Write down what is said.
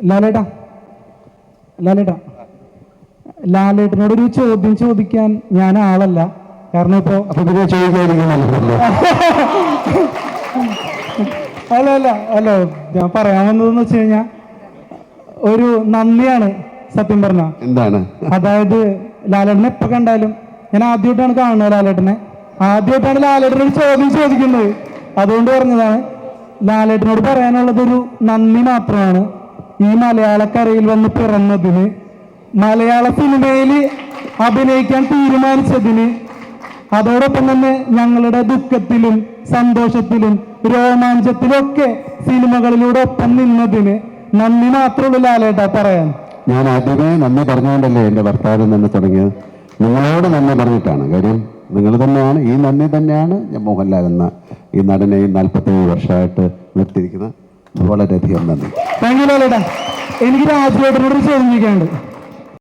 ലാലേട്ടാ ലാലേട്ടാ ലാലേട്ടനോടൊരു ചോദ്യം ചോദിക്കാൻ ഞാൻ ആളല്ല. കാരണം ഇപ്പോ അല്ല അല്ല അല്ല ഞാൻ പറയാൻ വന്നതെന്ന് വെച്ച് കഴിഞ്ഞാൽ ഒരു നന്ദിയാണ് സത്യം പറഞ്ഞ. എന്താണ്? അതായത് ലാലേട്ടനെ എപ്പോ കണ്ടാലും ഞാൻ ആദ്യമായിട്ടാണ് കാണുന്നത്. ആദ്യമായിട്ടാണ് ലാലേട്ടനോട് ചോദ്യം ചോദിക്കുന്നത്. അതുകൊണ്ട് പറഞ്ഞതാണ്. ലാലേട്ടനോട് പറയാനുള്ളതൊരു നന്ദി മാത്രമാണ്. ഈ മലയാളക്കരയിൽ വന്ന് പിറന്നതിന്, മലയാള സിനിമയിൽ അഭിനയിക്കാൻ തീരുമാനിച്ചതിന്, അതോടൊപ്പം തന്നെ ഞങ്ങളുടെ ദുഃഖത്തിലും സന്തോഷത്തിലും രോമാഞ്ചത്തിലും ഒക്കെ സിനിമകളിലൂടെ ഒപ്പം നിന്നതിന് നന്ദി മാത്രമുള്ളൂ ലാലേട്ടാ പറയാൻ. ഞാൻ ആദ്യമേ നന്ദി പറഞ്ഞുകൊണ്ടല്ലേ എൻ്റെ ഭർത്താവിൽ നിന്ന് തുടങ്ങിയത്. നിങ്ങളോട് നന്ദി പറഞ്ഞിട്ടാണ്. കാര്യം നിങ്ങൾ തന്നെയാണ്, ഈ നന്ദി തന്നെയാണ് ഞാൻ മോഹൻലാൽ എന്ന ഈ നടനെ 47 വർഷമായിട്ട് നിർത്തിയിരിക്കുന്നത്. വളരെയധികം നന്ദി. താങ്ക് യു ലാലേട്ടാ. എനിക്ക് രാജുവേട്ടനോട് ചോദിക്കാനുണ്ട്.